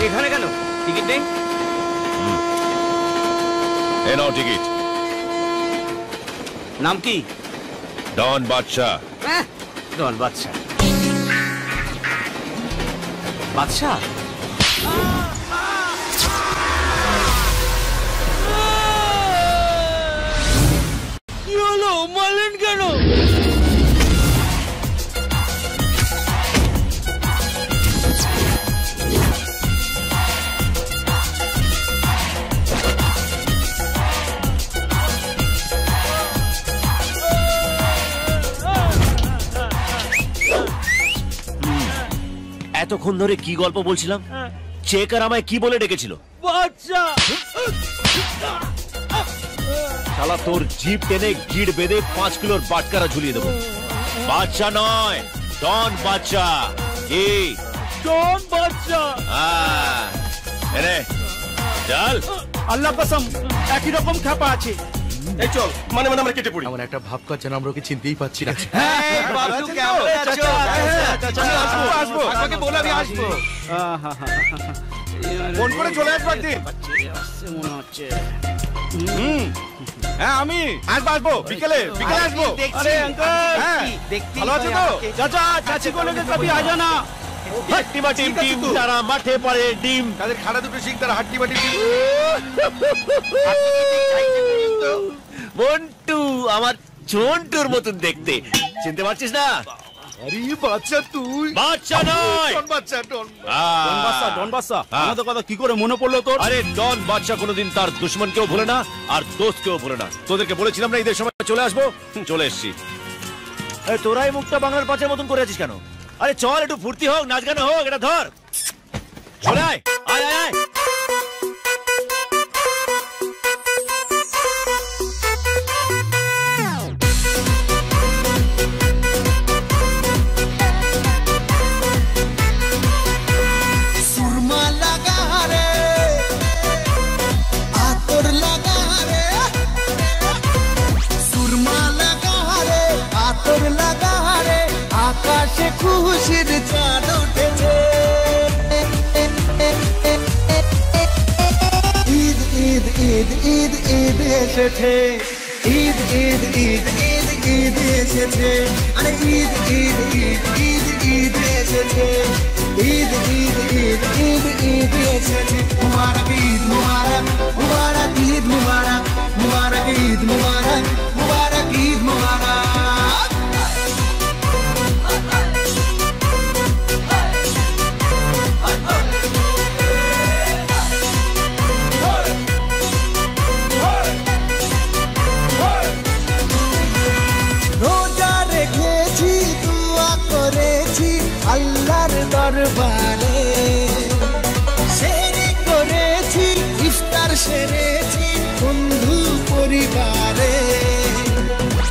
এখানে কেন? টিকিট নেই? এ নাও টিকিট। নাম কি? ডন বাদশাহ। ডন বাদশাহ। বাদশাহ কি হলো? মারলেন কেন? এতক্ষণ ধরে কি গল্প বলছিলাম? চেকার আমায় কি বলে ডেকেছিল? বাদশাহ। শালা তোর জিপ টেনে গিড় বেঁধে 5 কিলোর বাটকারা ঝুলিয়ে দেবো। বাদশাহ নয়, ডন বাদশাহ। এই ডন বাদশাহ। এরে চল। আল্লাহ কসম একই রকম খাপা আছে। এই চল, মানে আমরা কেটে পড়ি। এমন একটা ভাব করছে না, আমরা ওকে চিনতেই পাচ্ছি না। বাবু কেমন আছো? আসবো, আপনাকে বলে আমি আসবো। ফোন করে চলে আসবো একদিন। মনে হচ্ছে হ্যাঁ আমি আসবো বিকেলে আসবো। আরে আঙ্কেল ভালো আছো তো? চাচা চাচি को लेकर कभी आ जाना। হাট্টি বাটি টিম তারা মাঠে পড়ে ডিম। তাদের খাড়া দুটো শিখ, তারা হাট্টি বাটি ডিম। মন্টু আমার ঝন্টুর মতন দেখতে, চিনতে পারছিস না? আরে বাচ্চা তুই। বাচ্চা নয়, ডন বাচ্চা। ডন ডন বাদশাহ আমাদের কথা কি করে মনে পড়লো তোর? আরে ডন বাদশা কোনোদিন তার দুশমনকেও ভুলে না আর দোস্তকেও ভুলে না। তোদেরকে বলেছিলাম না ঈদের সময় চলে আসবো, চলে এসছি। তোরাই মুখটা বাংলার পাঁচের মতন করে আছিস কেন? আরে চল একটু ফুর্তি হোক, নাচ গান হোক, এটা ধর। চলে আয় আয় আয় আয়। আকাশে খুশির চাঁদ উঠেছে। ঈদ ঈদ ঈদ ঈদ ঈদ এসেছে। ঈদ ঈদ ঈদ ঈদ ঈদ এসেছে। আরে ঈদ ঈদ ঈদ ঈদ ঈদ এসেছে। ঈদ ঈদ ঈদ ঈদ ঈদ এসেছে। মুবারক ঈদ মুবারক, মুবারক ঈদ মুবারক, মুবারক ঈদ মুবারক, মুবারক ঈদ মুবারক। আল্লাহর দরবারে সেরে করেছি, ইফতার সেরেছি বন্ধু পরিবারে।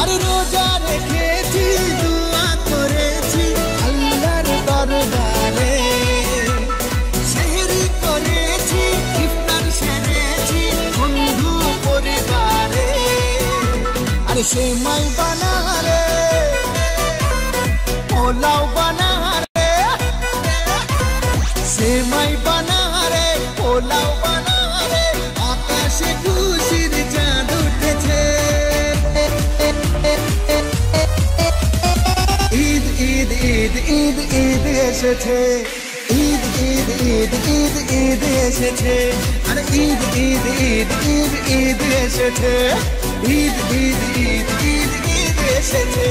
আর রোজা রেখেছি, দোয়া করেছি আল্লাহর দরবারে। সেহরি করেছি, ইফতার সেরেছি বন্ধু পরিবারে। আর সেমাই বানারে, পোলাও বানারে, সেমাই বানারে, পোলাও বানারে। আকাশে খুশির চাঁদ উঠেছে। ঈদ ঈদ ঈদ ঈদ ঈদ এসেছে। ঈদ ঈদ ঈদ ঈদ ঈদ এসেছে। আর ঈদ ঈদ ঈদ ঈদ ঈদ এসেছে। ঈদ ঈদ ঈদ ঈদ ঈদ এসেছে।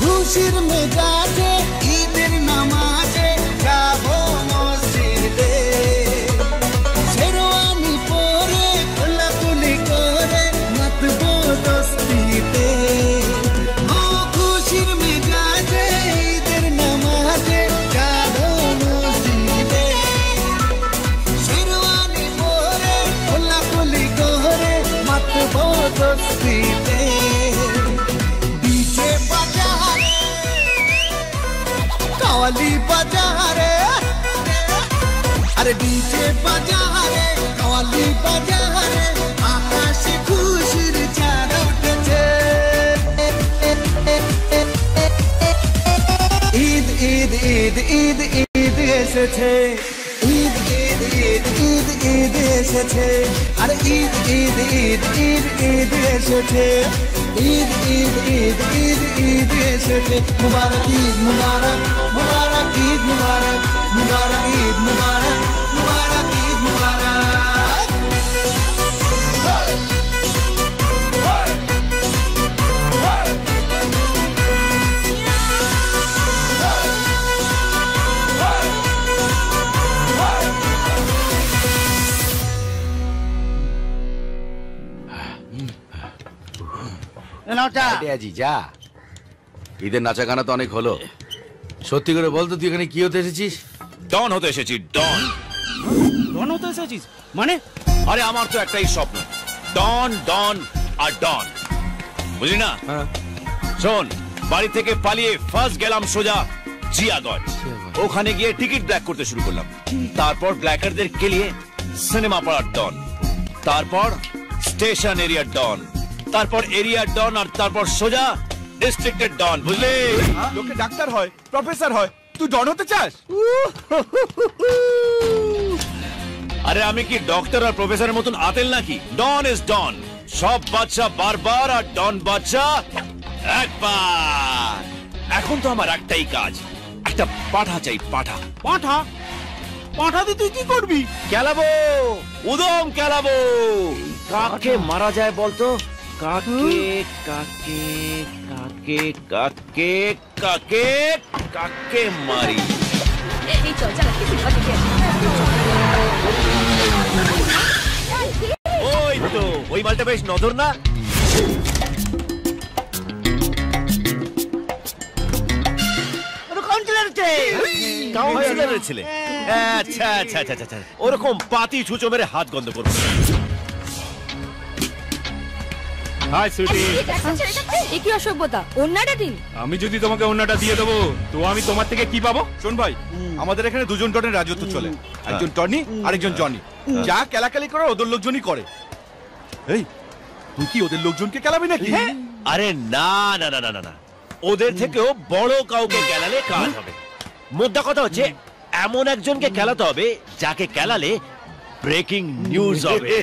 খুশির মেজাজে ঈদের নামাজে যাবো মসজিদে। শেরওয়ানি পরে কোলাকুলি করে মাতবো দস্তিতে। ও খুশির মেজাজে ঈদের নামাজে যাবো মসজিদে। শেরওয়ানি পরে কোলাকুলি করে মাতবো দস্তিতে। ডিজে বাজারে, কাওয়ালি বাজারে, আরে ডিজে বাজারে। এসেছে ঈদ ঈদ ঈদ ঈদ ঈদ এসেছে আরে ঈদ ঈদ ঈদ ঈদ ঈদ এসেছে ঈদ ঈদ ঈদ ঈদ ঈদ এসেছে মুবারক ঈদ মুবারক মুবারক ঈদ মুবারক মুবারক ঈদ মুবারক মুবারক ঈদ মুবারক যা ঈদের নাচা গানা তো অনেক হলো, সত্যি করে বলতো তুই এখানে কি হতে এসেছিস? ডন হতে এসেছি, ডন। ডন হতে এসেছিস মানে? আরে আমার তো একটাই স্বপ্ন, ডন ডন আর ডন, বুঝলি না? শোন, বাড়ি থেকে পালিয়ে ফার্স্ট গেলাম সোজা জিয়াগঞ্জ। ওখানে গিয়ে টিকিট ব্ল্যাক করতে শুরু করলাম। তারপর ব্ল্যাকারদের কেলিয়ে সিনেমা পাড়ার ডন, তারপর স্টেশন এরিয়ার ডন, তারপর এরিয়ার ডন, আর তারপর সোজা ডিস্ট্রিক্টের ডন, বুঝলি? লোকে ডাক্তার হয়, প্রফেসর হয়, তুই ডন হতে চাস? আরে আমি কি ডক্টর আর প্রফেসরের মতন আতেল নাকি? ডন ইজ ডন, সব বাচ্চা বারবার আর ডন বাচ্চা একবার। এখন তো আমার একটাই কাজ, একটা পাঠা চাই, পাঠা। পাঠা? পাঠা দিয়ে তুই কি করবি? খেলাবো, উদম খেলাবো। কাকে মারা যায় বলতো? কাকে কাকে কাকে কাকে কাকে কাকে মারি? ওই তো, ওই মালটা বেশ নজর না? কাউন্সিলরের ছেলে। আচ্ছা আচ্ছা আচ্ছা আচ্ছা, ওরকম পাতি ছুঁচো মেরে হাত গন্ধ করবো। হাই সুইটি। এ কি অসভ্যতা? অন্যটা দিন। আমি যদি তোমাকে অন্যটা দিয়ে দেবো তো আমি তোমার থেকে কি পাবো? শোন ভাই, আমাদের এখানে দুজন টনের রাজত্ব চলে, একজন টনি আরেকজন জনি। যা কেলাকালি করে ওদের লোকজনই করে। এই, তুই কি ওদের লোকজনকে কেলাবি নাকি? আরে না না না না না না, ওদের থেকেও বড় কাউকে কেলালে কাজ হবে। মোদ্দা কথা হচ্ছে এমন একজনকে কেলাতে হবে যাকে কেলালে ব্রেকিং নিউজ হবে।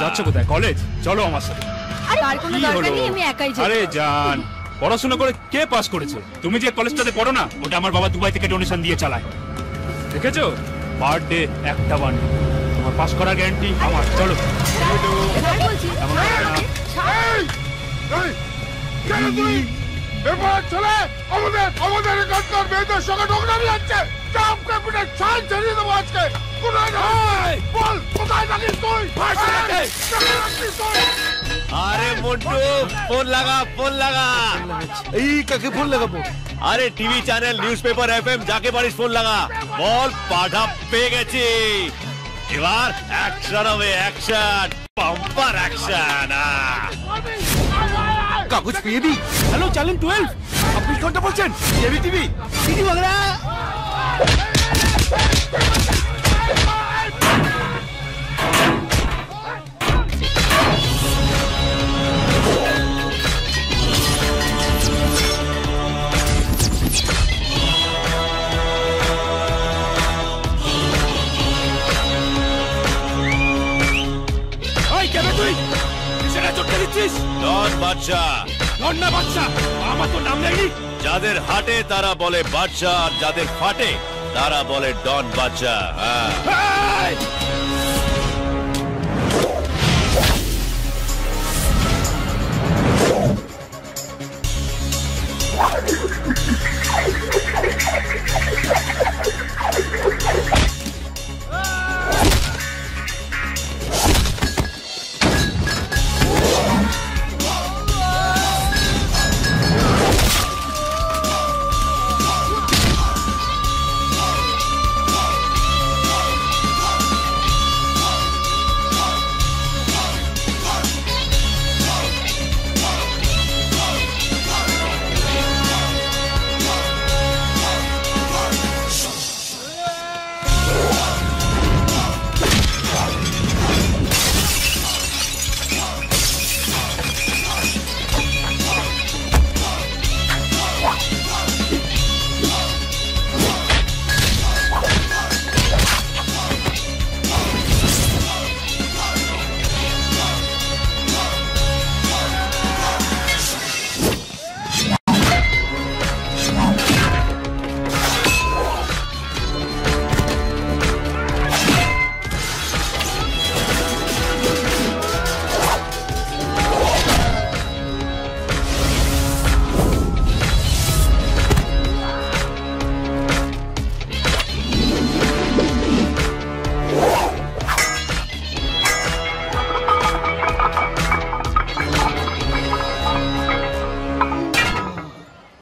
যাচ্ছ কোথায়? কলেজ? চলো আমার সাথে। আরে আর কোনো দরকার নেই, আমি একাই যাই। আরে জান, পড়াশোনা করে কে পাস করেছে? তুমি যে কলেজটাতে পড়ো না, ওটা আমার বাবা দুবাই থেকে ডোনেশন দিয়ে চালায়। দেখেছো? পার ডে একটা বান্ড। তোমার পাস করার গ্যারান্টি আমার। চলো। আর বলছি কেন তুই এবার চলে আমাদের এখানকার মেয়েদের সঙ্গে নোংরামি হচ্ছে? চাপ ক্যাপিটাল ছাই ছেড়ে দেবো আজকে। কোথায় যাবি? বল, কোথায় থাকিস তুই? আরে মন্টু, ফোন লাগা, ফোন লাগা। এই কাকে ফোন লাগাবো? আরে TV channel, news paper, FM, যাকে পারিস ফোন লাগা। বল, পাঠা পেয়ে গেছি। এবার অ্যাকশন হবে, অ্যাকশন, পাম্পার অ্যাকশন। কাগজ পেয়ে দি। Hello, channel 12। আপনি কোনটা বলছেন? TV TV TV Bangla. Don Badshah. Don না বাদশা? আমার তো নাম নেই। যাদের হাটে তারা বলে বাদশা, আর যাদের ফাটে তারা বলে ডন বাদশা।